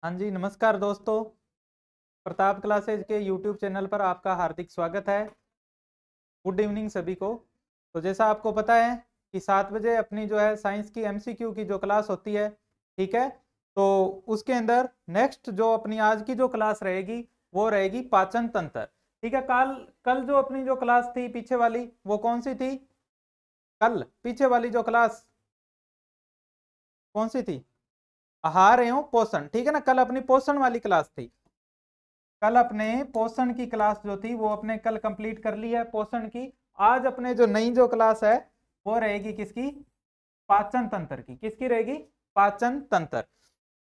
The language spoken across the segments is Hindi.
हाँ जी, नमस्कार दोस्तों। प्रताप क्लासेज के यूट्यूब चैनल पर आपका हार्दिक स्वागत है। गुड इवनिंग सभी को। तो जैसा आपको पता है कि 7 बजे अपनी जो है साइंस की एमसीक्यू की जो क्लास होती है, ठीक है, तो उसके अंदर नेक्स्ट जो अपनी आज की जो क्लास रहेगी वो रहेगी पाचन तंत्र। ठीक है, कल कल जो अपनी जो क्लास थी पीछे वाली वो कौन सी थी? कल पीछे वाली जो क्लास कौन सी थी? आहार एवं पोषण। ठीक है ना, कल अपनी पोषण वाली क्लास थी। कल अपने पोषण की क्लास जो थी वो अपने कल कंप्लीट कर ली है पोषण की। आज अपने जो नई जो क्लास है वो रहेगी किसकी? पाचन तंत्र की। किसकी रहेगी? पाचन तंत्र।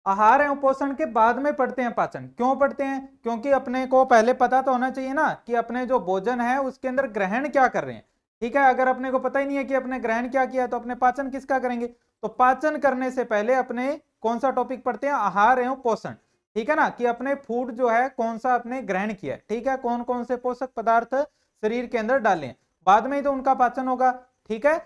आहार एवं पोषण के बाद में पढ़ते हैं पाचन। क्यों पढ़ते हैं? क्योंकि अपने को पहले पता तो होना चाहिए ना कि अपने जो भोजन है उसके अंदर ग्रहण क्या कर रहे हैं। ठीक है, अगर अपने को पता ही नहीं है कि अपने ग्रहण क्या किया तो अपने पाचन किसका करेंगे? तो पाचन करने से पहले अपने कौन सा टॉपिक पढ़ते हैं? आहार एवं पोषण। ठीक है ना, कि अपने फूड जो है कौन सा अपने ग्रहण किया है, ठीक है, कौन कौन से पोषक पदार्थ शरीर के अंदर डालें, बाद में ही तो उनका पाचन होगा। ठीक है,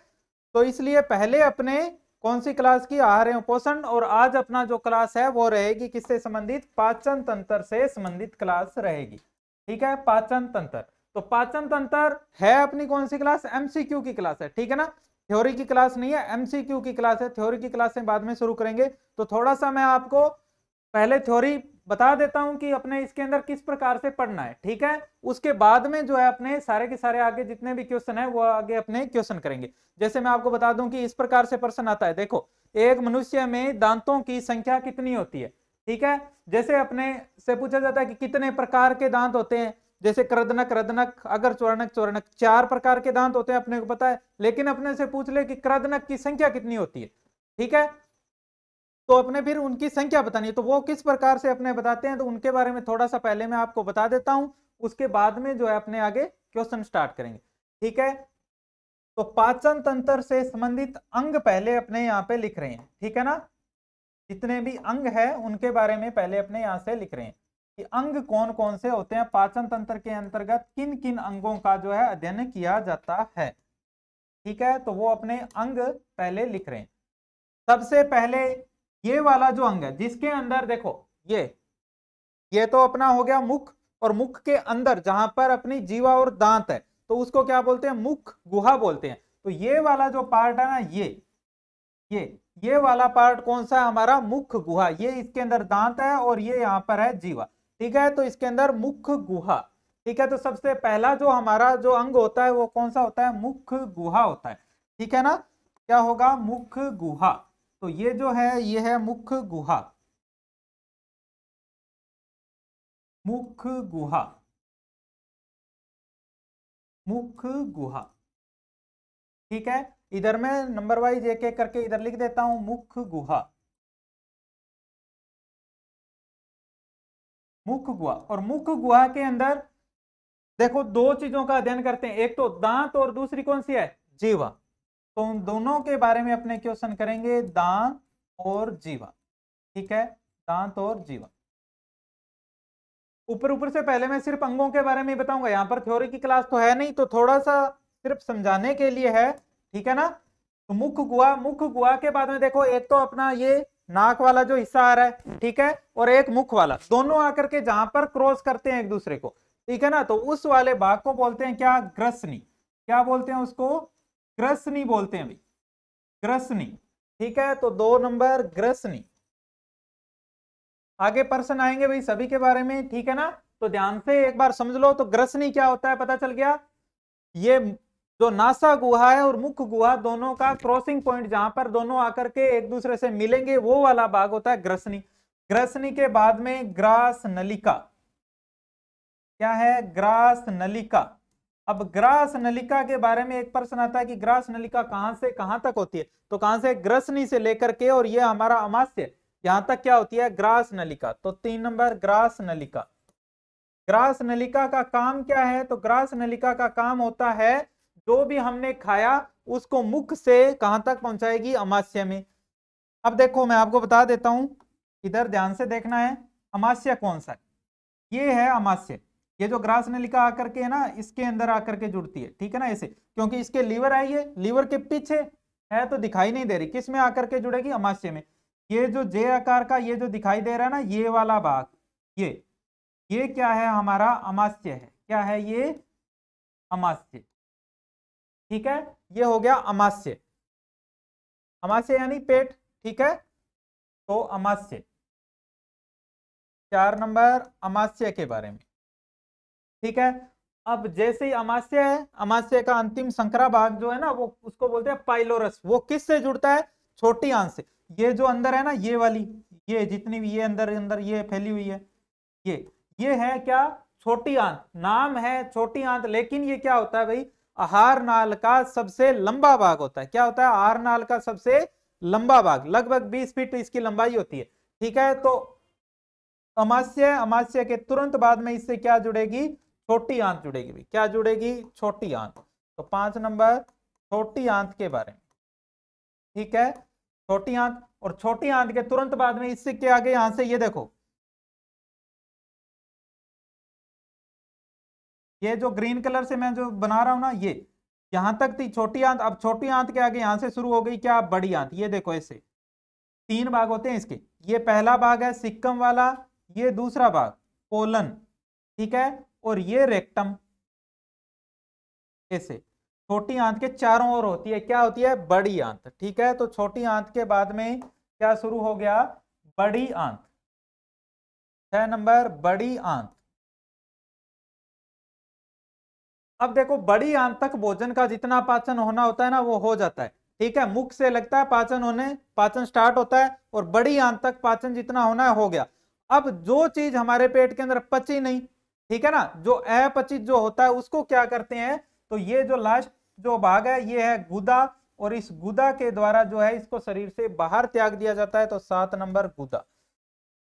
तो इसलिए पहले अपने कौन सी क्लास की? आहार एवं पोषण। और आज अपना जो क्लास है वो रहेगी किससे संबंधित? पाचन तंत्र से संबंधित क्लास रहेगी। ठीक है, पाचन तंत्र। तो पाचन तंत्र है अपनी कौन सी क्लास? एमसीक्यू की क्लास है। ठीक है ना, थ्योरी की क्लास नहीं है, एमसीक्यू की क्लास है। थ्योरी की क्लास से बाद में शुरू करेंगे। तो थोड़ा सा मैं आपको पहले थ्योरी बता देता हूं कि अपने इसके अंदर किस प्रकार से पढ़ना है। ठीक है, उसके बाद में जो है अपने सारे के सारे आगे जितने भी क्वेश्चन है वो आगे अपने क्वेश्चन करेंगे। जैसे मैं आपको बता दूं कि इस प्रकार से प्रश्न आता है, देखो, एक मनुष्य में दांतों की संख्या कितनी होती है? ठीक है, जैसे अपने से पूछा जाता है कि कितने प्रकार के दांत होते हैं, जैसे कृदनक, रदनक, अगर चौर्णक, चौर्णक, 4 प्रकार के दांत होते हैं अपने को पता है। लेकिन अपने से पूछ ले कि कृदनक की संख्या कितनी होती है, ठीक है, तो अपने फिर उनकी संख्या बतानी है, तो वो किस प्रकार से अपने बताते हैं, तो उनके बारे में थोड़ा सा पहले मैं आपको बता देता हूं। उसके बाद में जो है अपने आगे क्वेश्चन स्टार्ट करेंगे। ठीक है, तो पाचन तंत्र से संबंधित अंग पहले अपने यहाँ पे लिख रहे हैं। ठीक है ना, जितने भी अंग है उनके बारे में पहले अपने यहाँ से लिख रहे हैं कि अंग कौन कौन से होते हैं, पाचन तंत्र के अंतर्गत किन किन अंगों का जो है अध्ययन किया जाता है। ठीक है, तो वो अपने अंग पहले लिख रहे हैं। सबसे पहले ये वाला जो अंग है जिसके अंदर देखो, ये तो अपना हो गया मुख, और मुख के अंदर जहां पर अपनी जीवा और दांत है तो उसको क्या बोलते हैं? मुख गुहा बोलते हैं। तो ये वाला जो पार्ट है ना, ये वाला पार्ट कौन सा है? हमारा मुख गुहा। ये इसके अंदर दांत है और ये यहाँ पर है जीवा। ठीक है, तो इसके अंदर मुख गुहा। ठीक है, तो सबसे पहला जो हमारा जो अंग होता है वो कौन सा होता है? मुख गुहा होता है। ठीक है ना, क्या होगा? मुख गुहा। तो ये जो है ये है मुख गुहा। मुख गुहा, मुख गुहा। ठीक है, इधर मैं नंबर वाइज एक एक करके इधर लिख देता हूं, मुख गुहा, मुख गुहा। और मुख गुहा के अंदर देखो दो चीजों का अध्ययन करते हैं, एक तो दांत और दूसरी कौन सी है? जीवा। तो उन दोनों के बारे में अपने क्वेश्चन करेंगे, दांत और जीवा। ठीक है, दांत और जीवा। ऊपर ऊपर से पहले मैं सिर्फ अंगों के बारे में बताऊंगा, यहां पर थ्योरी की क्लास तो है नहीं, तो थोड़ा सा सिर्फ समझाने के लिए है। ठीक है ना, तो मुख गुहा, मुख गुहा के बाद में देखो एक तो अपना ये नाक वाला जो हिस्सा आ रहा है, ठीक है, और एक मुख वाला, दोनों आकर के जहां पर क्रॉस करते हैं एक दूसरे को, ठीक है ना, तो उस वाले भाग को बोलते हैं क्या? ग्रसनी। क्या बोलते हैं उसको? ग्रसनी बोलते हैं भाई, ग्रसनी। ठीक है, तो 2 नंबर ग्रसनी। आगे प्रश्न आएंगे भाई सभी के बारे में, ठीक है ना, तो ध्यान से एक बार समझ लो। तो ग्रसनी क्या होता है पता चल गया? ये जो नासा गुहा है और मुख गुहा दोनों का क्रॉसिंग पॉइंट जहां पर दोनों आकर के एक दूसरे से मिलेंगे वो वाला भाग होता है ग्रसनी। ग्रसनी के बाद में ग्रास नलिका। क्या है? ग्रास नलिका। अब ग्रास नलिका के बारे में एक प्रश्न आता है कि ग्रास नलिका कहां से कहां तक होती है, तो कहां से? ग्रसनी से लेकर के और ये हमारा अमाशय यहां तक क्या होती है? ग्रास नलिका। तो 3 नंबर ग्रास नलिका। ग्रास नलिका का काम क्या है? तो ग्रास नलिका का काम होता है जो भी हमने खाया उसको मुख से कहां तक पहुंचाएगी? अमाशय में। अब देखो मैं आपको बता देता हूं, इधर ध्यान से देखना है, अमाशय कौन सा है? ये है अमाशय। ये जो ग्रास नलिका आकर के है ना इसके अंदर आकर के जुड़ती है, ठीक है ना, ऐसे, क्योंकि इसके लीवर आई है, लीवर के पीछे है तो दिखाई नहीं दे रही, किस में आकर के जुड़ेगी? अमाशय में। ये जो जे आकार का ये जो दिखाई दे रहा है ना, ये वाला भाग, ये क्या है, हमारा अमास्य है। क्या है ये? अमास्य। ठीक है, ये हो गया अमास्य। अमास्य यानी पेट। ठीक है, तो अमास्य, 4 नंबर अमास्य के बारे में। ठीक है, अब जैसे ही अमास्य है, अमास्य का अंतिम संकरा भाग जो है ना, वो उसको बोलते हैं पाइलोरस। वो किस से जुड़ता है? छोटी आंत से। ये जो अंदर है ना, ये वाली, ये जितनी भी ये अंदर अंदर ये फैली हुई है, ये है क्या? छोटी आंत। नाम है छोटी आंत, लेकिन ये क्या होता है भाई? आहार नाल का सबसे लंबा भाग होता है। क्या होता है? आहार नाल का सबसे लंबा भाग, लगभग 20 फीट इसकी लंबाई होती है। ठीक है, तो अमास्य के तुरंत बाद में इससे क्या जुड़ेगी? छोटी आंत जुड़ेगी भाई। क्या जुड़ेगी? छोटी आंत। तो 5 नंबर छोटी आंत के बारे में। ठीक है, छोटी आंत। और छोटी आंत के तुरंत बाद में इससे क्या आगे, यहां से ये देखो, ये जो ग्रीन कलर से मैं जो बना रहा हूं ना, ये यहां तक थी छोटी आंत। अब छोटी आंत के आगे यहां से शुरू हो गई क्या? बड़ी आंत। ये देखो, ऐसे 3 भाग होते हैं इसके। ये पहला भाग है सिक्कम वाला, ये दूसरा भाग कोलन, ठीक है, और ये रेक्टम। ऐसे छोटी आंत के चारों ओर होती है, क्या होती है? बड़ी आंत। ठीक है, तो छोटी आंत के बाद में क्या शुरू हो गया? बड़ी आंत। 6 नंबर बड़ी आंत। अब देखो, बड़ी आंत तक भोजन का जितना पाचन होना होता है ना, वो हो जाता है। ठीक है, मुख से लगता है पाचन होने, पाचन स्टार्ट होता है, और बड़ी आंत तक पाचन जितना होना है हो गया। अब जो चीज हमारे पेट के अंदर पची नहीं, ठीक है ना, जो अपचित जो होता है, उसको क्या करते हैं? तो ये जो लास्ट जो भाग है, ये है गुदा, और इस गुदा के द्वारा जो है इसको शरीर से बाहर त्याग दिया जाता है। तो 7 नंबर गुदा।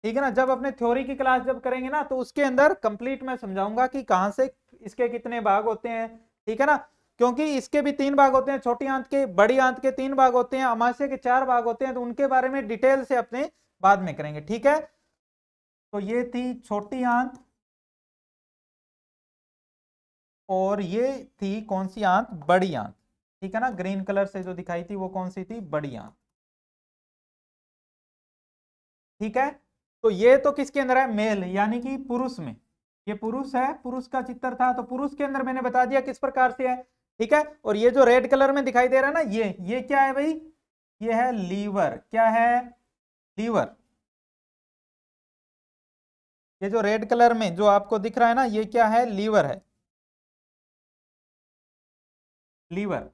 ठीक है ना, जब अपने थ्योरी की क्लास जब करेंगे ना, तो उसके अंदर कंप्लीट मैं समझाऊंगा कि कहां से इसके कितने भाग होते हैं। ठीक है ना, क्योंकि इसके भी 3 भाग होते हैं, छोटी आंत के, बड़ी आंत के 3 भाग होते हैं, अमाशय के 4 भाग होते हैं। तो उनके बारे में डिटेल से अपने बाद में करेंगे। ठीक है, तो ये थी छोटी आंत, और ये थी कौन सी आंत? बड़ी आंत। ठीक है ना, ग्रीन कलर से जो दिखाई थी वो कौन सी थी? बड़ी आंत। ठीक है, तो ये तो किसके अंदर है? मेल, यानी कि पुरुष में। ये पुरुष है, पुरुष का चित्र था, तो पुरुष के अंदर मैंने बता दिया किस प्रकार से है। ठीक है, और ये जो रेड कलर में दिखाई दे रहा है ना, ये क्या है भाई? ये है लीवर। क्या है? लीवर। ये जो रेड कलर में जो आपको दिख रहा है ना, ये क्या है? लीवर है। लीवर,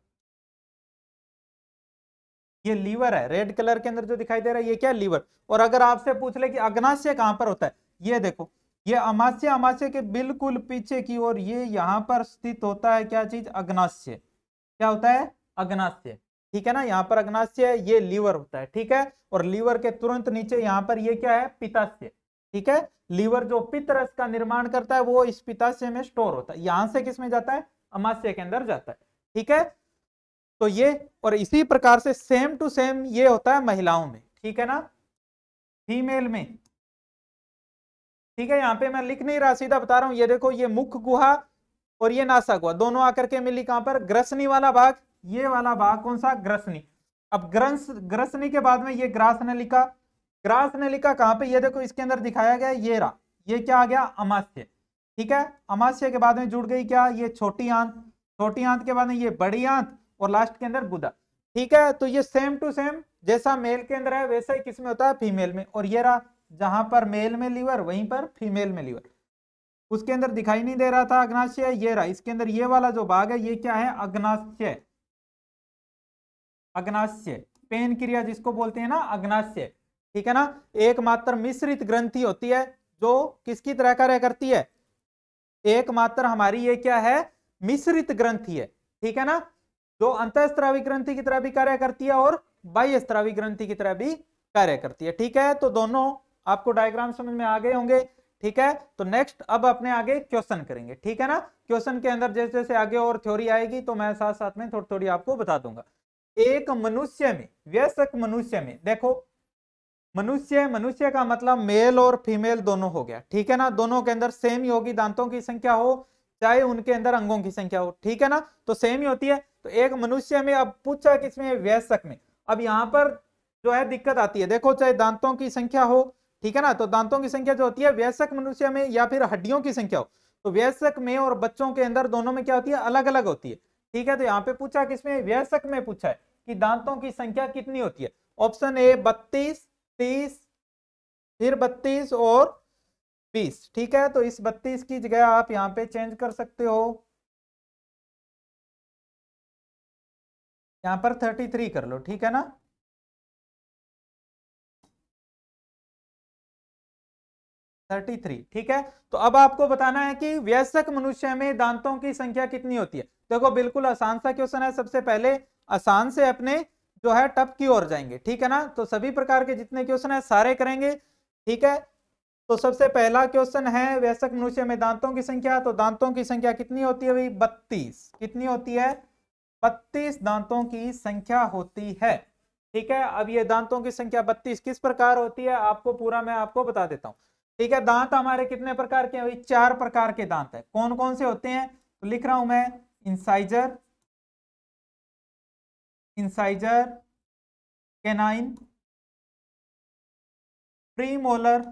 ये लीवर है। रेड कलर के अंदर जो दिखाई दे रहा है, ये क्या? लीवर। और अगर आपसे पूछ ले कि अग्नाशय कहां पर होता है, ये देखो, ये अमाशय, अमाशय के बिल्कुल पीछे की ओर ये यहां पर स्थित होता है। क्या चीज? अग्नाशय। क्या होता है? अग्नाशय। ठीक है ना, यहाँ पर अग्नाशय है, ये लीवर होता है। ठीक है, और लीवर के तुरंत नीचे यहाँ पर ये क्या है? पित्ताशय। ठीक है, लीवर जो पित्त रस का निर्माण करता है, वो इस पित्ताशय में स्टोर होता है। यहां से किस में जाता है? अमाशय के अंदर जाता है। ठीक है, तो ये, और इसी प्रकार से सेम टू सेम ये होता है महिलाओं में। ठीक है ना, फीमेल में। ठीक है, यहाँ पे मैं लिख नहीं रहा, सीधा बता रहा हूं। ये देखो, ये मुख गुहा और ये नासा गुहा दोनों आकर के मिली कहां पर? ग्रसनी वाला भाग। ये वाला भाग कौन सा? ग्रसनी। अब ग्रसनी के बाद में ये ग्रास नलिका। ग्रास नलिका कहां पे? ये देखो, इसके अंदर दिखाया गया, ये रहा। ये क्या आ गया? अमाशय। ठीक है, अमाशय के बाद में जुड़ गई क्या? ये छोटी आंत। छोटी आंत के बाद में ये बड़ी आंत, और लास्ट के अंदर गुदा। ठीक है, तो ये सेम टू सेम जैसा मेल के अंदर है, वैसा ही किसमें होता है? फीमेल में। और ये रहा, जहां पर मेल में लीवर, वहीं पर फीमेल में लीवर। उसके अंदर दिखाई नहीं दे रहा था अग्नाशय, ये रहा। इसके अंदर ये वाला जो भाग है, ये क्या है? अग्नाशय। अग्नाशय, पेन क्रिया जिसको बोलते हैं ना, अग्नाशय। ठीक है ना, एकमात्र मिश्रित ग्रंथि होती है, जो किसकी तरह कार्य करती है? एकमात्र हमारी ये क्या है? मिश्रित ग्रंथि है। ठीक है ना, जो अंतःस्रावी ग्रंथि की तरह भी कार्य करती है, और बाह्य स्रावी ग्रंथि की तरह भी कार्य करती है। ठीक है, तो दोनों आपको डायग्राम समझ में आ गए होंगे। ठीक है, तो नेक्स्ट अब अपने आगे क्वेश्चन करेंगे। ठीक है ना, क्वेश्चन के अंदर जैसे जैसे आगे और थ्योरी आएगी, तो मैं साथ साथ में थोड़ी थोड़ी आपको बता दूंगा। एक मनुष्य में, वयस्क मनुष्य में, देखो, मनुष्य का मतलब मेल और फीमेल दोनों हो गया। ठीक है ना, दोनों के अंदर सेम ही होगी, दांतों की संख्या हो चाहे उनके अंदर अंगों की संख्या हो। ठीक है ना, तो सेम ही होती है। तो एक मनुष्य में, अब पूछा किसमें? वयस्क में। अब यहां पर जो है दिक्कत आती है। देखो चाहे दांतों की संख्या हो, ठीक है ना, तो दांतों की संख्या जो होती है वयस्क मनुष्य में या फिर हड्डियों की संख्या हो, तो वयस्क में और बच्चों के अंदर दोनों में क्या होती है, अलग अलग होती है। ठीक है, तो यहाँ पे पूछा किसमें, वयस्क में पूछा है कि दांतों की संख्या कितनी होती है। ऑप्शन ए 32, 30, फिर 32 और 20। ठीक है, तो इस 32 की जगह आप यहाँ पे चेंज कर सकते हो, यहाँ पर 33 कर लो, ठीक है ना। 33, ठीक है। तो अब आपको बताना है कि वयस्क मनुष्य में दांतों की संख्या कितनी होती है। देखो बिल्कुल आसान सा क्वेश्चन है, सबसे पहले आसान से अपने जो है टफ की ओर जाएंगे, ठीक है ना। तो सभी प्रकार के जितने क्वेश्चन है सारे करेंगे, ठीक है। तो सबसे पहला क्वेश्चन है वयस्क मनुष्य में दांतों की संख्या, तो दांतों की संख्या कितनी होती है भाई, 32। कितनी होती है, 32 दांतों की संख्या होती है, ठीक है। अब ये दांतों की संख्या 32 किस प्रकार होती है, आपको पूरा मैं आपको बता देता हूं, ठीक है। दांत हमारे कितने प्रकार के हैं भाई, 4 प्रकार के दांत है। कौन कौन से होते हैं, तो लिख रहा हूं मैं, इंसाइजर, इंसाइजर, कैनाइन, प्रीमोलर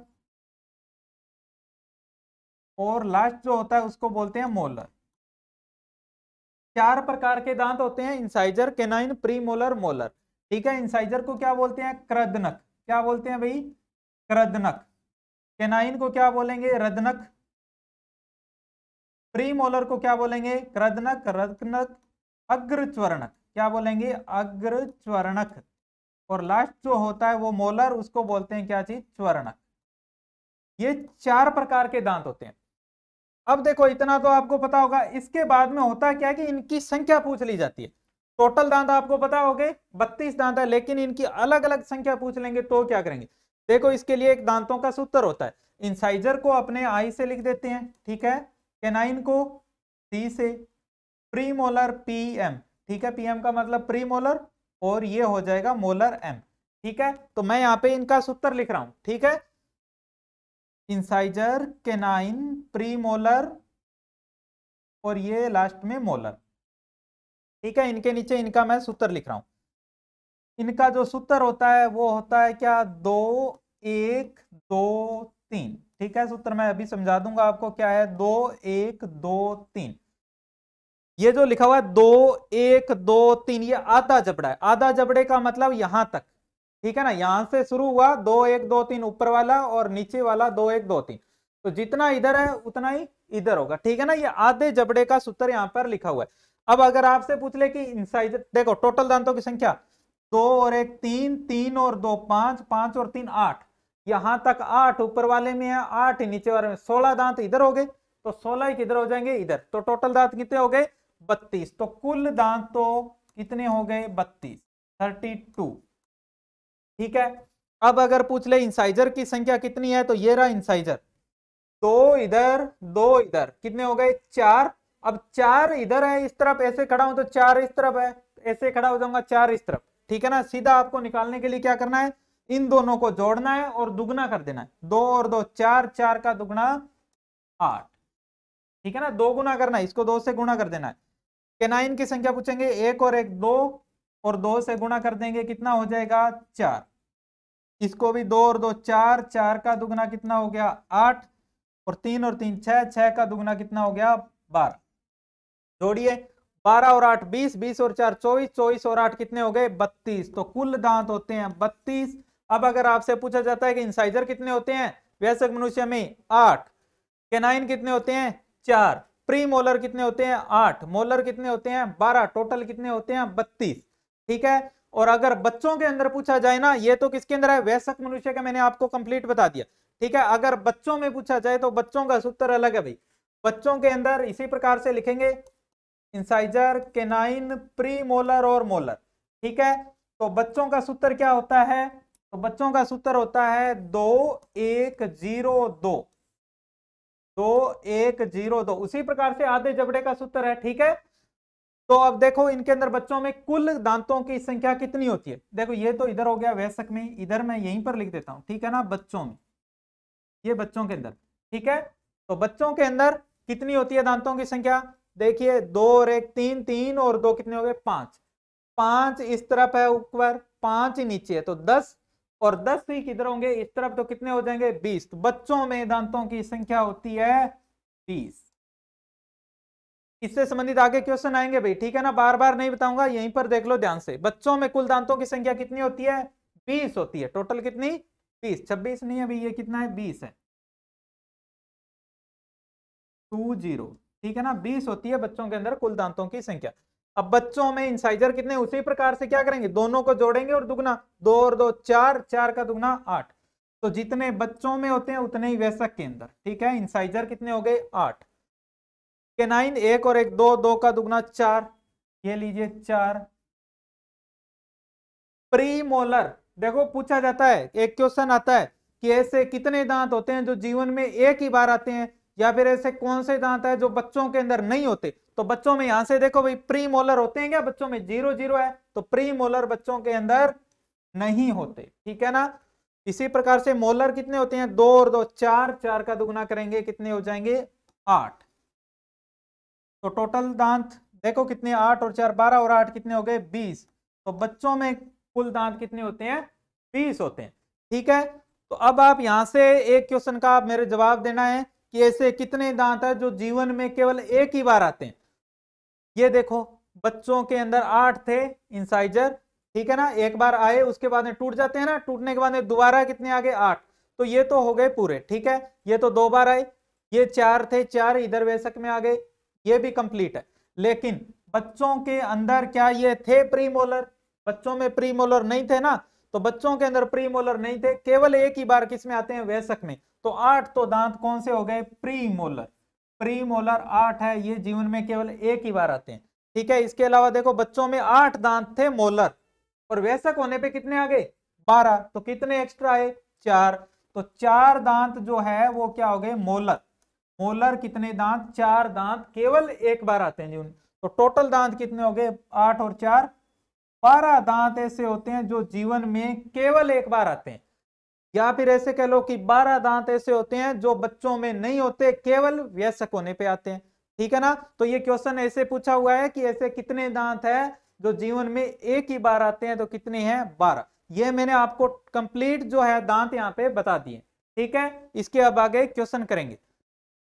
और लास्ट जो होता है उसको बोलते हैं मोलर। 4 प्रकार के दांत होते हैं, इंसाइजर, कैनाइन, प्रीमोलर, मोलर, ठीक है। इंसाइजर को क्या बोलते हैं, कृदनक, क्या बोलते हैं भाई, कृदनक। कैनाइन को क्या बोलेंगे, रदनक। प्रीमोलर को क्या बोलेंगे, कृदनक, रदनक, अग्रच्वर्णक, क्या बोलेंगे, अग्रच्वर्णक। और लास्ट जो होता है वो मोलर, उसको बोलते हैं क्या चीज, च्वर्णक। ये 4 प्रकार के दांत होते हैं। अब देखो इतना तो आपको पता होगा, इसके बाद में होता है क्या कि इनकी संख्या पूछ ली जाती है। टोटल दांत आपको पता होंगे 32 दांत है, लेकिन इनकी अलग अलग संख्या पूछ लेंगे तो क्या करेंगे। देखो इसके लिए एक दांतों का सूत्र होता है, इंसाइजर को अपने आई से लिख देते हैं, ठीक है, कैनाइन को सी से, प्रीमोलर पीएम, ठीक है, पीएम का मतलब प्रीमोलर, और ये हो जाएगा मोलर एम, ठीक है। तो मैं यहाँ पे इनका सूत्र लिख रहा हूं, ठीक है, इंसाइजर, कैनाइन, प्रीमोलर और ये लास्ट में मोलर, ठीक है। इनके नीचे इनका मैं सूत्र लिख रहा हूं। इनका जो सूत्र होता है वो होता है क्या, 2 1 2 3, ठीक है। सूत्र मैं अभी समझा दूंगा आपको क्या है, 2 1 2 3। ये जो लिखा हुआ है 2 1 2 3, ये आधा जबड़ा है। आधा जबड़े का मतलब यहां तक, ठीक है ना, यहां से शुरू हुआ 2 1 2 3 ऊपर वाला, और नीचे वाला 2 1 2 3, तो जितना इधर है उतना ही इधर होगा, ठीक है ना। ये आधे जबड़े का सूत्र यहां पर लिखा हुआ है। अब अगर आपसे पूछ ले कि इंसाइजर, देखो टोटल दांतों की संख्या 2 और 1 3, 3 और 2 5, 5 और 3 8, यहां तक 8 ऊपर वाले में है, 8 नीचे वाले में, 16 दांत इधर हो गए, तो 16 ही किधर हो जाएंगे, इधर। तो टोटल दांत कितने हो गए, 32। तो कुल दांत तो कितने हो गए, 32, 32, ठीक है। अब अगर पूछ ले इंसाइजर की संख्या कितनी है, तो ये रहा इंसाइजर, 2 इधर 2 इधर, कितने हो गए, 4। अब 4 इधर है इस तरफ, ऐसे खड़ा हूं तो 4 इस तरफ है, ऐसे खड़ा हो जाऊंगा 4 इस तरफ, ठीक है ना। सीधा आपको निकालने के लिए क्या करना है, इन दोनों को जोड़ना है और दुगना कर देना है, 2 और 2 4, 4 का दुगना 8, ठीक है ना। 2 गुना करना है, इसको 2 से गुना कर देना है। कैनाइन की संख्या पूछेंगे, 1 और 1 2, और 2 से गुणा कर देंगे, कितना हो जाएगा, 4। इसको भी 2 और 2 4, 4 का दुगना कितना हो गया, 8, और 3 और 3 6, 6 का दुगना कितना हो गया, 12। जोड़िए, 12 और 8 20, 20 और 4 24, 24 और 8 कितने हो गए, 32। तो कुल दांत होते हैं 32। अब अगर आपसे पूछा जाता है कि इंसाइजर कितने होते हैं वयस्क मनुष्य में, 8, कैनाइन कितने होते हैं, 4, प्री मोलर कितने होते हैं, 8, मोलर कितने होते हैं, 12, टोटल कितने होते हैं, 32, ठीक है। और अगर बच्चों के अंदर पूछा जाए ना, ये तो किसके अंदर है, वयस्क मनुष्य का, मैंने आपको कंप्लीट बता दिया, ठीक है। अगर बच्चों में पूछा जाए तो बच्चों का सूत्र अलग है भाई। बच्चों के अंदर इसी प्रकार से लिखेंगे, इंसाइजर, कैनाइन, प्री मोलर और मोलर, ठीक है। तो बच्चों का सूत्र क्या होता है, तो बच्चों का सूत्र होता है 2 1 0 2, 2 1 0 2। उसी प्रकार से आधे जबड़े का सूत्र है, ठीक है। तो अब देखो इनके अंदर बच्चों में कुल दांतों की संख्या कितनी होती है। देखो ये तो इधर हो गया वयस्क में, इधर मैं यहीं पर लिख देता हूं, ठीक है ना, बच्चों में, ये बच्चों के अंदर, ठीक है। तो बच्चों के अंदर कितनी होती है दांतों की संख्या, देखिए 2 और 1 3, 3 और 2 कितने हो गए, 5, 5 इस तरफ है ऊपर, 5 ही नीचे है, तो 10 और 10 ही किधर होंगे इस तरफ, तो कितने हो जाएंगे 20। तो बच्चों में दांतों की संख्या होती है 20। इससे संबंधित आगे क्वेश्चन आएंगे भाई, ठीक है ना, बार बार नहीं बताऊंगा, यहीं पर देख लो ध्यान से। बच्चों में कुल दांतों की संख्या कितनी होती है 20 होती है। टोटल कितनी 20, 26 नहीं है भाई, ये कितना है 20 है, 20, ठीक है ना, 20 होती है बच्चों के अंदर कुल दांतों की संख्या। अब बच्चों में इंसाइजर कितने, उसी प्रकार से क्या करेंगे, दोनों को जोड़ेंगे और दुगना, 2 और 2 4, 4 का दुगना 8। तो जितने बच्चों में होते हैं उतने ही वयस्क के अंदर, ठीक है। इंसाइजर कितने हो गए 8। केनाइन 1 और 1 2, 2 का दुगना 4, ये लीजिए 4। प्रीमोलर, देखो पूछा जाता है, एक क्वेश्चन आता है कि ऐसे कितने दांत होते हैं जो जीवन में एक ही बार आते हैं, या फिर ऐसे कौन से दांत है जो बच्चों के अंदर नहीं होते। तो बच्चों में यहां से देखो भाई प्रीमोलर होते हैं क्या, बच्चों में 0 0 है, तो प्रीमोलर बच्चों के अंदर नहीं होते, ठीक है ना। इसी प्रकार से मोलर कितने होते हैं, 2 और 2 4, 4 का दुगना करेंगे कितने हो जाएंगे 8। तो टोटल दांत देखो कितने, 8 और 4 12 और 8 कितने हो गए 20। तो बच्चों में कुल दांत कितने होते हैं 20 होते हैं, ठीक है। तो अब आप यहां से एक क्वेश्चन का आप मेरे जवाब देना है कि ऐसे कितने दांत है जो जीवन में केवल एक ही बार आते हैं। ये देखो बच्चों के अंदर 8 थे इंसाइजर, ठीक है ना, एक बार आए उसके बाद में टूट जाते हैं ना, टूटने के बाद में दोबारा कितने आ गए 8। तो ये तो हो गए पूरे, ठीक है। ये तो 2 बार आए, ये 4 थे, 4 इधर वयस्क में आ गए, ये भी कंप्लीट है। लेकिन बच्चों के अंदर क्या ये थे प्रीमोलर, बच्चों में प्रीमोलर नहीं थे ना, तो बच्चों के अंदर प्रीमोलर नहीं थे, केवल एक ही बार किस में आते हैं वयस्क में। तो 8 तो दांत कौन से हो गए प्रीमोलर, प्रीमोलर 8 है, ये जीवन में केवल एक ही बार आते हैं, ठीक है। इसके अलावा देखो बच्चों में 8 दांत थे मोलर, और वयस्क होने पे कितने आ गए 12, तो कितने एक्स्ट्रा आए 4। तो 4 दांत जो है वो क्या हो गए मोलर। मोलर कितने दांत, 4 दांत केवल एक बार आते हैं जीवन। तो टोटल दांत कितने हो गए 8 और 4 12 दांत ऐसे होते हैं जो जीवन में केवल एक बार आते हैं, या फिर ऐसे कह लो कि 12 दांत ऐसे होते हैं जो बच्चों में नहीं होते, केवल वयस्क होने पे आते हैं, ठीक है ना। तो ये क्वेश्चन ऐसे पूछा हुआ है कि ऐसे कितने दांत है जो जीवन में एक ही बार आते हैं, तो कितने हैं 12। ये मैंने आपको कंप्लीट जो है दांत यहाँ पे बता दिए, ठीक है। इसके अब आगे क्वेश्चन करेंगे।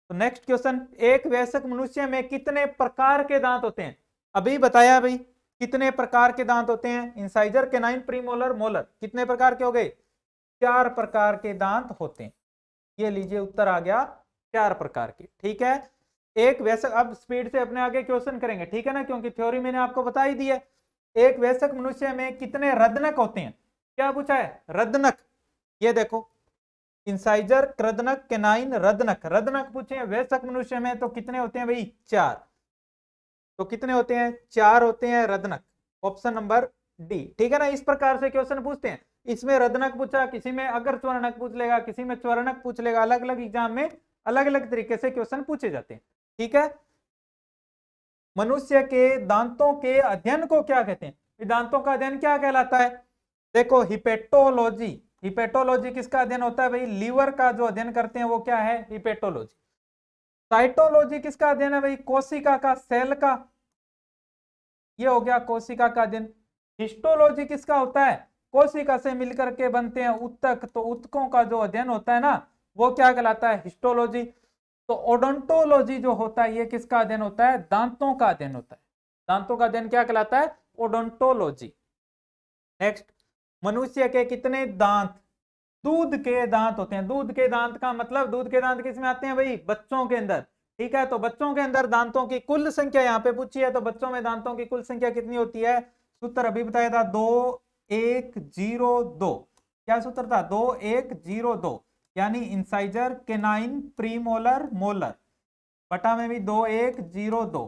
तो नेक्स्ट क्वेश्चन, एक वयस्क मनुष्य में कितने प्रकार के दांत होते हैं, अभी बताया भाई कितने प्रकार के दांत होते हैं, इंसाइजर केनाइन प्रीमोलर मोलर, कितने प्रकार के हो गए 4 प्रकार के दांत होते हैं। ये लीजिए उत्तर आ गया 4 प्रकार के, ठीक है। एक वयस्क, अब स्पीड से अपने आगे क्वेश्चन करेंगे, ठीक है ना, क्योंकि थ्योरी मैंने आपको बता ही दी है। एक वयस्क मनुष्य में कितने रदनक होते हैं, क्या पूछा है रदनक, ये देखो इंसाइजर कृदनक केनाइन रदनक, रदनक पूछे वयस्क मनुष्य में तो कितने होते हैं भाई 4। तो कितने होते हैं 4 होते हैं रदनक, ऑप्शन नंबर डी, ठीक है ना। इस प्रकार से क्वेश्चन पूछते हैं, इसमें रदनक पूछा, किसी में अगर च्वरणक पूछ लेगा, किसी में च्वरणक पूछ लेगा, अलग अलग एग्जाम में अलग अलग तरीके से क्वेश्चन पूछे जाते हैं, ठीक है। मनुष्य के दांतों के अध्ययन को क्या कहते हैं, दांतों का अध्ययन क्या कहलाता है, देखो हिपेटोलॉजी, हिपेटोलॉजी किसका अध्ययन होता है भाई, लीवर का जो अध्ययन करते हैं वो क्या है हिपेटोलॉजी। साइटोलॉजी किसका अध्ययन है भाई, कोशिका का, सेल का, ये हो गया कोशिका का अध्ययन। हिस्टोलॉजी किसका होता है, कोशिका से मिलकर के बनते हैं उत्तक, तो उत्तकों का जो अध्ययन होता है ना वो क्या कहलाता है हिस्टोलॉजी। तो ओडोंटोलॉजी जो होता है ये किसका अध्ययन होता है, दांतों का अध्ययन होता है, दांतों का अध्ययन क्या कहलाता है ओडोंटोलॉजी। नेक्स्ट, मनुष्य के कितने दांत, दूध के दांत होते हैं, दूध के दांत का मतलब दूध के दांत किस में आते हैं भाई बच्चों के अंदर, ठीक है। तो बच्चों के अंदर दांतों की कुल संख्या यहाँ पे पूछी है, तो बच्चों में दांतों की कुल संख्या कितनी होती है, सूत्र अभी बताया था 2 1 0 2, क्या सूत्र था 2 1 0 2, यानी इंसाइजर केनाइन प्रीमोलर मोलर बटा में भी 2 1 0 2,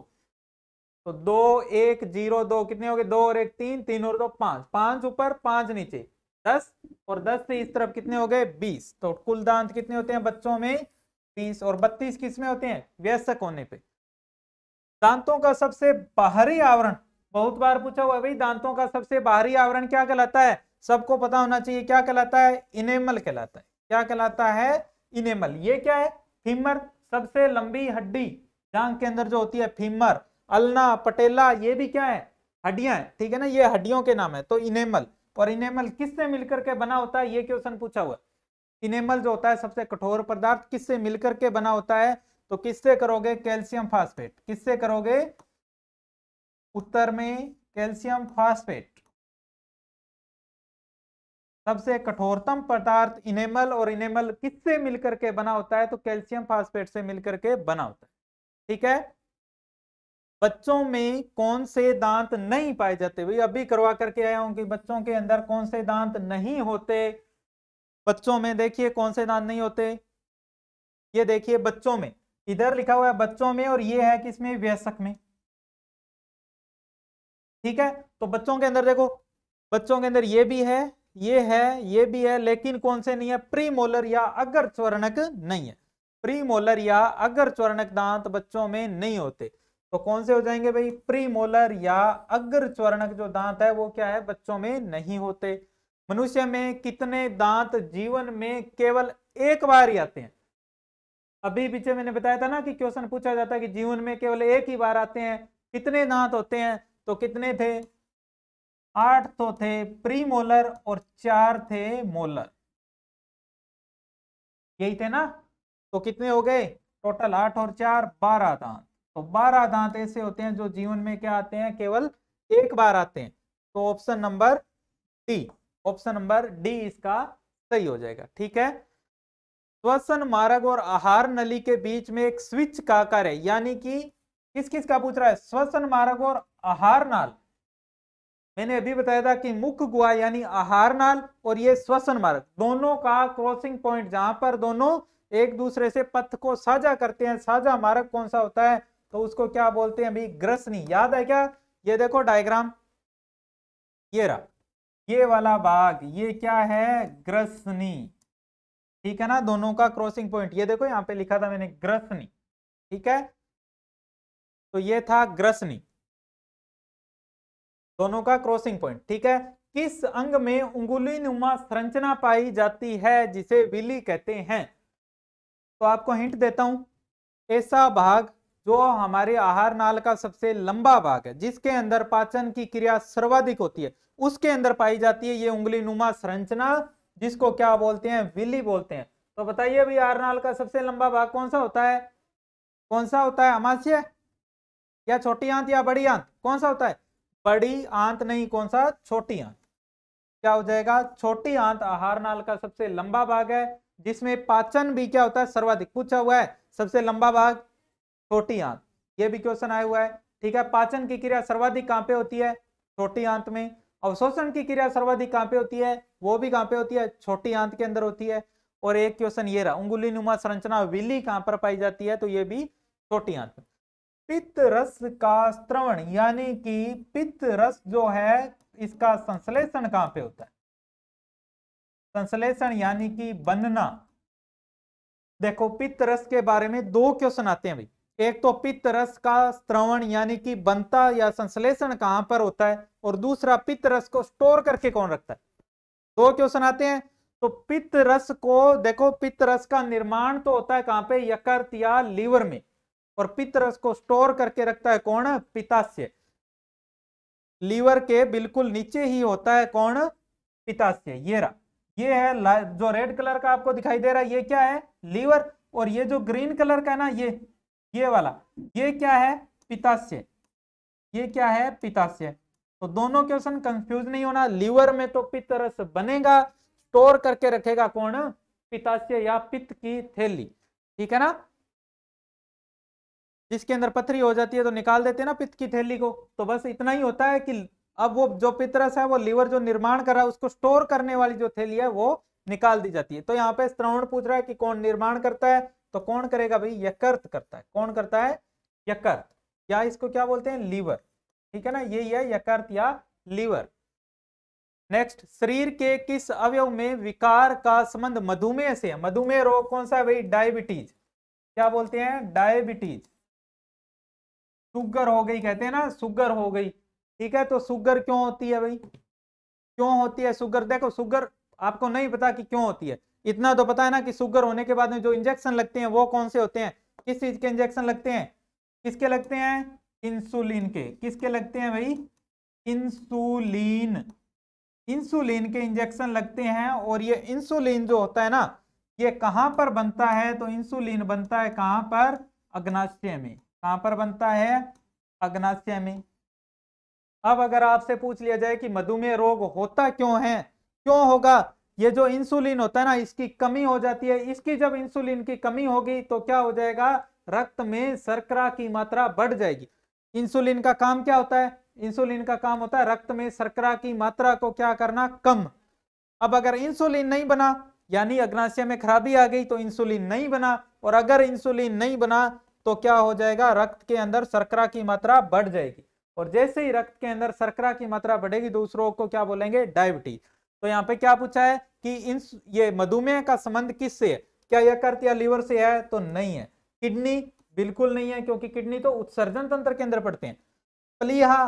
तो 2 1 0 2 कितने हो गए 2 और 1 3, 3 और 2 5, 5 ऊपर 5 नीचे 10, और 10 से इस तरफ कितने हो गए 20। तो कुल दांत कितने होते हैं बच्चों में 20, और 32 किस में होते हैं वयस्क होने पे। दांतों का सबसे बाहरी आवरण, बहुत बार पूछा हुआ है भाई दांतों का सबसे बाहरी आवरण क्या कहलाता है, सबको पता होना चाहिए क्या कहलाता है, इनेमल कहलाता है, क्या कहलाता है इनेमल। ये क्या है फीमर, सबसे लंबी हड्डी जांघ के अंदर जो होती है फीमर, अल्ना पटेला ये भी क्या है हड्डियां है, ठीक है ना, ये हड्डियों के नाम है, तो इनेमल। और इनेमल किससे मिलकर के बना होता है, ये क्वेश्चन पूछा हुआ। इनेमल जो होता है सबसे कठोर पदार्थ किससे मिलकर के बना होता है, तो किससे करोगे, कैल्शियम फास्फेट। किससे करोगे, उत्तर में कैल्शियम फास्फेट। सबसे कठोरतम पदार्थ इनेमल, और इनेमल किससे मिलकर के बना होता है, तो कैल्शियम फास्फेट से मिलकर के बना होता है। ठीक है। बच्चों में कौन से दांत नहीं पाए जाते, भाई अभी करवा करके आया हूं कि बच्चों के अंदर कौन से दांत नहीं होते। बच्चों में देखिए कौन से दांत नहीं होते, ये देखिए बच्चों में, इधर लिखा हुआ है बच्चों में, और ये है किसमें, वयस्क में। ठीक है, तो बच्चों के अंदर देखो, बच्चों के अंदर ये भी है, ये है, ये भी है, लेकिन कौन से नहीं है, प्रीमोलर या अग्रच्वरणक नहीं है। प्रीमोलर या अग्रच्वरणक दांत बच्चों में नहीं होते, तो कौन से हो जाएंगे भाई, प्रीमोलर या अग्रच्वरणक जो दांत है वो क्या है, बच्चों में नहीं होते। मनुष्य में कितने दांत जीवन में केवल एक बार ही आते हैं। अभी पीछे मैंने बताया था ना कि क्वेश्चन पूछा जाता है कि जीवन में केवल एक ही बार आते हैं, कितने दांत होते हैं, तो कितने थे, 8 तो थे प्रीमोलर और 4 थे मोलर, यही थे ना। तो कितने हो गए टोटल, 8 और 4 12 दांत। तो 12 दांत ऐसे होते हैं जो जीवन में क्या आते हैं, केवल एक बार आते हैं। तो option number D, option number D इसका सही हो जाएगा। ठीक है। श्वसन मार्ग और आहार नली के बीच में एक स्विच का आकार है, यानी कि किस किस का पूछ रहा है, श्वसन मार्ग और आहार नाल। मैंने अभी बताया था कि मुख्य गुहा यानी आहार नाल और ये श्वसन मार्ग दोनों का क्रॉसिंग पॉइंट, जहां पर दोनों एक दूसरे से पथ को साझा करते हैं, साझा मार्ग कौन सा होता है, तो उसको क्या बोलते हैं भाई, ग्रसनी। याद है क्या, ये देखो डायग्राम, ये रहा, ये वाला भाग, ये क्या है, ग्रसनी। ठीक है ना, दोनों का क्रॉसिंग पॉइंट, ये देखो यहाँ पे लिखा था मैंने ग्रसनी। ठीक है, तो ये था ग्रसनी, दोनों का क्रॉसिंग पॉइंट। ठीक है। किस अंग में उंगली नुमा संरचना पाई जाती है जिसे विली कहते हैं, तो आपको हिंट देता हूं, ऐसा भाग जो हमारे आहार नाल का सबसे लंबा भाग है, जिसके अंदर पाचन की क्रिया सर्वाधिक होती है, उसके अंदर पाई जाती है ये उंगली नुमा संरचना, जिसको क्या बोलते हैं, विली बोलते हैं। तो बताइए भाई आहार नाल का सबसे लंबा भाग कौन सा होता है, कौन सा होता है, अमाशय या छोटी आंत या बड़ी आंत, कौन सा होता है, बड़ी आंत नहीं, कौन सा, छोटी आंत। क्या हो जाएगा, छोटी आंत आहार नाल का सबसे लंबा भाग है, जिसमें पाचन भी क्या होता है, सर्वाधिक पूछा हुआ है, सबसे लंबा भाग छोटी आंत, ये भी क्वेश्चन आया हुआ है। ठीक है, पाचन की क्रिया सर्वाधिक कहां पे होती है, छोटी आंत में। अवशोषण की क्रिया सर्वाधिक कहां पे होती है, वो भी कहां पे होती है, छोटी आंत के अंदर होती है। और एक क्वेश्चन ये रहा, उंगली नुमा संरचना विली कहां पर पाई जाती है, तो ये भी छोटी आंत में। पित्त रस का स्त्रवण, यानी कि पित्त रस जो है इसका संश्लेषण कहां पे होता है, संश्लेषण यानी कि बनना। देखो पित्त रस के बारे में 2 क्वेश्चन आते हैं भाई, एक तो पित्त रस का स्त्रवण यानी कि बनता या संश्लेषण कहां पर होता है, और दूसरा पित्त रस को स्टोर करके कौन रखता है। 2 क्वेश्चन आते हैं। तो पित्त रस को देखो, पित्त रस का निर्माण तो होता है कहां पे, यकृत या लीवर में, और पित्त रस को स्टोर करके रखता है कौन, पित्ताशय। लीवर के बिल्कुल नीचे ही होता है कौन, पित्ताशय। ये रहा, ये है जो रेड कलर का आपको दिखाई दे रहा है, ये क्या है, लीवर, और ये जो ग्रीन कलर का है ना, ये वाला, ये क्या है, पित्ताशय। ये क्या है, पित्ताशय। तो दोनों क्वेश्चन कंफ्यूज नहीं होना, लीवर में तो पित्त रस बनेगा, स्टोर करके रखेगा कौन, पित्ताशय या पित्त की थैली। ठीक है ना, जिसके अंदर पथरी हो जाती है तो निकाल देते हैं ना पित्त की थैली को। तो बस इतना ही होता है कि अब वो जो पित्तरस है वो लीवर जो निर्माण कर रहा है उसको स्टोर करने वाली जो थैली है वो निकाल दी जाती है। तो यहाँ पे श्रवण पूछ रहा है कि कौन निर्माण करता है, तो कौन करेगा भाई, यकृत करता है। कौन करता है, यकृत, या इसको क्या बोलते हैं, लीवर। ठीक है ना, यही है यकृत या लीवर। नेक्स्ट, शरीर के किस अवयव में विकार का संबंध मधुमेह से है। मधुमेह रोग कौन सा है भाई, डायबिटीज। क्या बोलते हैं, डायबिटीज। शुगर हो गई कहते हैं ना, शुगर हो गई। ठीक है, तो शुगर क्यों होती है भाई, क्यों होती है शुगर। देखो शुगर आपको नहीं पता कि क्यों होती है, इतना तो पता है ना कि शुगर होने के बाद में जो इंजेक्शन लगते हैं वो कौन से होते हैं, किस चीज के इंजेक्शन लगते हैं, किसके लगते हैं, इंसुलिन के। किसके लगते हैं भाई, इंसुलिन। इंसुलिन के इंजेक्शन लगते हैं, और ये इंसुलिन जो होता है ना, ये कहां पर बनता है? तो इंसुलिन बनता है कहां पर? अग्नाशय में। कहां पर बनता है? अग्नाशय में। अब अगर आपसे पूछ लिया जाए कि मधुमेह रोग होता क्यों है, क्यों होगा? ये जो इंसुलिन होता है ना, इसकी कमी हो जाती है। इसकी जब इंसुलिन की कमी होगी तो क्या हो जाएगा? रक्त में शर्करा की मात्रा बढ़ जाएगी। इंसुलिन का काम क्या होता है? इंसुलिन का काम होता है रक्त में शर्करा की मात्रा को क्या करना? कम। अब अगर इंसुलिन नहीं बना, यानी अग्नाशय में खराबी आ गई, तो इंसुलिन नहीं बना, और अगर इंसुलिन नहीं बना तो क्या हो जाएगा? रक्त के अंदर शर्करा की मात्रा बढ़ जाएगी, और जैसे ही रक्त के अंदर शर्करा की मात्रा बढ़ेगी तो उस रोग को क्या बोलेंगे? डायबिटीज। तो यहाँ पे क्या पूछा है कि ये मधुमेह का संबंध किससे है? क्या यकृत या लीवर से है? तो नहीं है। किडनी? बिल्कुल नहीं है, क्योंकि किडनी तो उत्सर्जन तंत्र के अंदर पड़ते हैं। प्लीहा?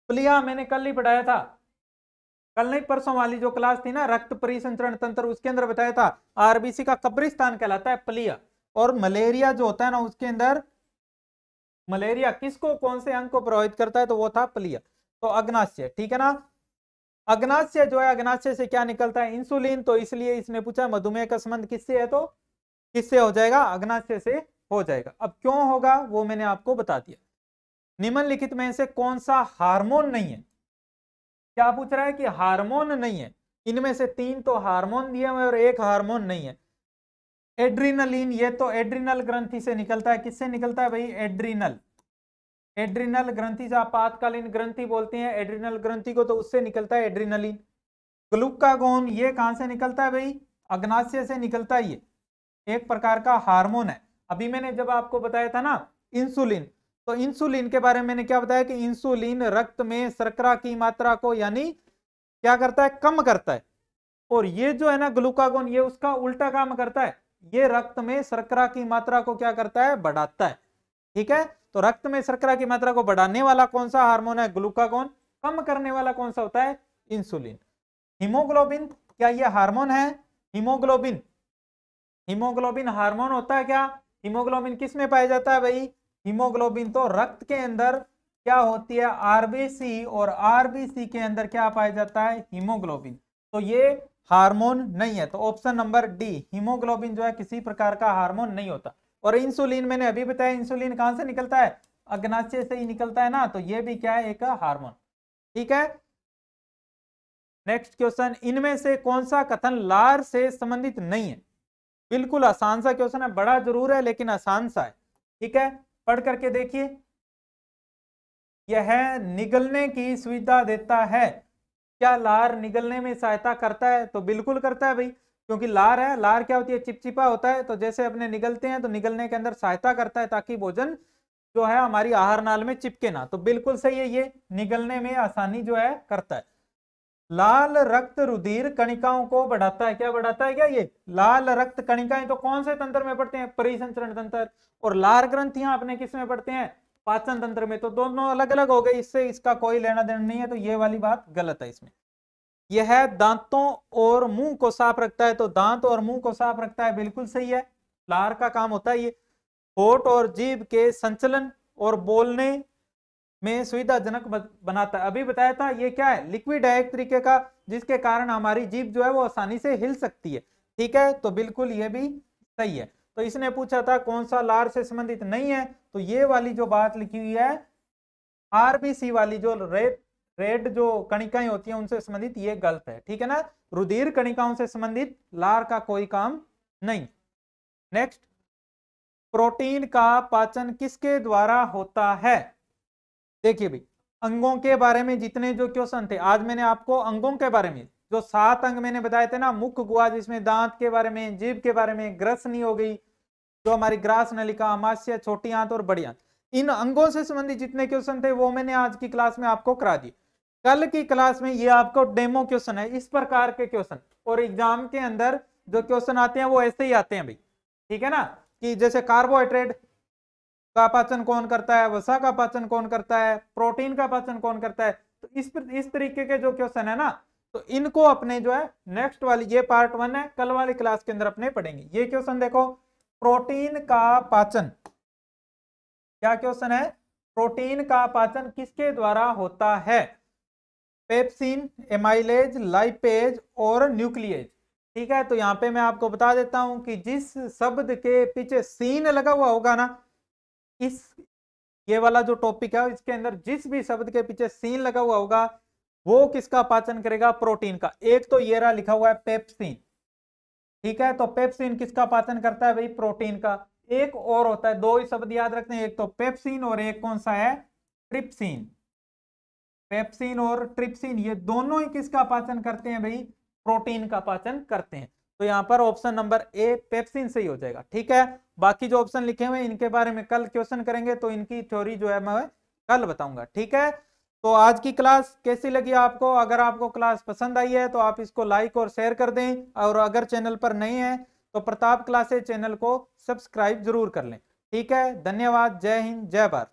प्लीहा मैंने कल ही पढ़ाया था, कल नहीं परसों वाली जो क्लास थी ना, रक्त परिसंचरण तंत्र, उसके अंदर बताया था आरबीसी का कब्रिस्तान कहलाता है प्लीहा। और मलेरिया जो होता है ना, उसके अंदर मलेरिया किसको, कौन से अंग को प्रभावित करता है? तो वो था प्लीहा। तो अग्नाशय, ठीक है ना। अग्नाशय जो है, अग्नाशय से क्या निकलता है? इंसुलिन। तो इसलिए इसने पूछा मधुमेह का संबंध किससे है, तो किससे हो जाएगा? अग्नाशय से हो जाएगा। अब क्यों होगा वो मैंने आपको बता दिया। निम्नलिखित में से कौन सा हार्मोन नहीं है? क्या पूछ रहा है कि हार्मोन नहीं है। इनमें से 3 तो हार्मोन दिए हुए और 1 हार्मोन नहीं है। एड्रीनलिन, ये तो एड्रिनल ग्रंथि से निकलता है। किससे निकलता है भाई? एड्रिनल। एड्रिनल ग्रंथि से आपातकालीन ग्रंथि बोलते हैं एड्रिनल ग्रंथि को, तो उससे निकलता है एड्रिनलिन। ग्लूकागोन ये कहां से निकलता है भाई? अग्नाशय से निकलता है। ये एक प्रकार का हार्मोन है। अभी मैंने जब आपको बताया था ना इंसुलिन, तो इंसुलिन के बारे में मैंने क्या बताया कि इंसुलिन रक्त में शर्करा की मात्रा को यानी क्या करता है? कम करता है। और ये जो है ना ग्लूकागोन, ये उसका उल्टा काम करता है। ये रक्त में शर्करा की मात्रा को क्या करता है? बढ़ाता है। ठीक है, तो रक्त में शर्करा की मात्रा को बढ़ाने वाला कौन सा हार्मोन है? ग्लूकागोन। कम करने वाला कौन सा होता है? इंसुलिन। हीमोग्लोबिन, क्या ये हार्मोन है? हीमोग्लोबिन, हीमोग्लोबिन हार्मोन होता है क्या? हीमोग्लोबिन किस में पाया जाता है भाई? हीमोग्लोबिन तो रक्त के अंदर क्या होती है? आरबीसी, और आरबीसी के अंदर क्या पाया जाता है? हीमोग्लोबिन। तो ये हार्मोन नहीं है। तो ऑप्शन नंबर डी, हीमोग्लोबिन जो है किसी प्रकार का हार्मोन नहीं होता। और इंसुलिन मैंने अभी बताया, इंसुलिन कहां से निकलता है? अग्नाशय से ही निकलता है ना, तो ये भी क्या है? एक हार्मोन। ठीक है, नेक्स्ट क्वेश्चन, इनमें से कौन सा कथन लार से संबंधित नहीं है? बिल्कुल आसान सा क्वेश्चन है, बड़ा जरूर है लेकिन आसान सा है। ठीक है, पढ़ करके देखिए। यह निगलने की सुविधा देता है। क्या लार निगलने में सहायता करता है? तो बिल्कुल करता है भाई, क्योंकि लार है, लार क्या होती है? चिपचिपा होता है, तो जैसे अपने निगलते हैं तो निगलने के अंदर सहायता करता है ताकि भोजन जो है हमारी आहार नाल में चिपके ना। तो बिल्कुल सही है, ये निगलने में आसानी जो है करता है। लाल रक्त रुधिर कणिकाओं को बढ़ाता है। क्या बढ़ाता है? क्या ये लाल रक्त कणिकाएं तो कौन से तंत्र में पड़ते हैं? परिसंचरण तंत्र। और लार ग्रंथियां अपने किस में पड़ते हैं? पाचन तंत्र में। तो दोनों अलग अलग हो गए, इससे इसका कोई लेना देना नहीं है, तो ये वाली बात गलत है इसमें। यह दांतों और मुंह को साफ रखता है। तो दांत और मुंह को साफ रखता है, बिल्कुल सही है, लार का काम होता है ये। होठ और जीभ के संचलन और बोलने में सुविधाजनक बनाता है। अभी बताया था ये क्या है? लिक्विड है एक तरीके का, जिसके कारण हमारी जीभ जो है वो आसानी से हिल सकती है। ठीक है, तो बिल्कुल ये भी सही है। तो इसने पूछा था कौन सा लार से संबंधित नहीं है, तो ये वाली जो बात लिखी हुई है आरबीसी वाली, जो रेड जो कणिकाएं होती हैं उनसे संबंधित, ये गलत है। ठीक है ना, रुधिर कणिकाओं से संबंधित लार का कोई काम नहीं। नेक्स्ट, प्रोटीन का पाचन किसके द्वारा होता है? देखिए भाई, अंगों के बारे में जितने जो क्वेश्चन थे, आज मैंने आपको अंगों के बारे में जो 7 अंग मैंने बताए थे ना, मुख्य गुहा जिसमें दांत के बारे में, जीभ के बारे में, ग्रसनी हो गई जो हमारी ग्रास नलिका, अमाशय, छोटी आंत और बड़ी आंत, इन अंगों से संबंधित जितने क्वेश्चन थे वो मैंने आज की क्लास में आपको करा दिए। कल की क्लास में ये आपको डेमो क्वेश्चन है, इस प्रकार के क्वेश्चन, और एग्जाम के अंदर जो क्वेश्चन आते हैं वो ऐसे ही आते हैं भाई। ठीक है ना, कि जैसे कार्बोहाइड्रेट का पाचन कौन करता है, वसा का पाचन कौन करता है, प्रोटीन का पाचन कौन करता है। तो इस तरीके के जो क्वेश्चन है ना, तो इनको अपने जो है नेक्स्ट वाली, ये पार्ट 1 है, कल वाली क्लास के अंदर अपने पढ़ेंगे। ये क्वेश्चन देखो, प्रोटीन का पाचन, क्या क्वेश्चन है? प्रोटीन का पाचन किसके द्वारा होता है? पेप्सिन, एमाइलेज, लाइपेज और न्यूक्लिएज। ठीक है, तो यहाँ पे मैं आपको बता देता हूं कि जिस शब्द के पीछे सीन लगा हुआ होगा ना, इस ये वाला जो टॉपिक है इसके अंदर जिस भी शब्द के पीछे सीन लगा हुआ होगा वो किसका पाचन करेगा? प्रोटीन का। एक तो ये रहा लिखा हुआ है पेप्सिन, ठीक है, तो पेप्सिन किसका पाचन करता है भाई? प्रोटीन का। एक और होता है, दो ही शब्द याद रखते हैं, एक तो पेप्सिन और एक कौन सा है? ट्रिप्सिन। पेप्सिन और ट्रिप्सिन ये दोनों ही किसका पाचन करते हैं भाई? प्रोटीन का पाचन करते हैं। तो यहां पर ऑप्शन नंबर ए पेप्सिन सही हो जाएगा। ठीक है, बाकी जो ऑप्शन लिखे हुए हैं इनके बारे में कल क्वेश्चन करेंगे, तो इनकी थ्योरी जो है मैं कल बताऊंगा। ठीक है, तो आज की क्लास कैसी लगी आपको? अगर आपको क्लास पसंद आई है तो आप इसको लाइक और शेयर कर दें, और अगर चैनल पर नए हैं तो प्रताप क्लासेज चैनल को सब्सक्राइब जरूर कर लें। ठीक है, धन्यवाद। जय हिंद, जय भारत।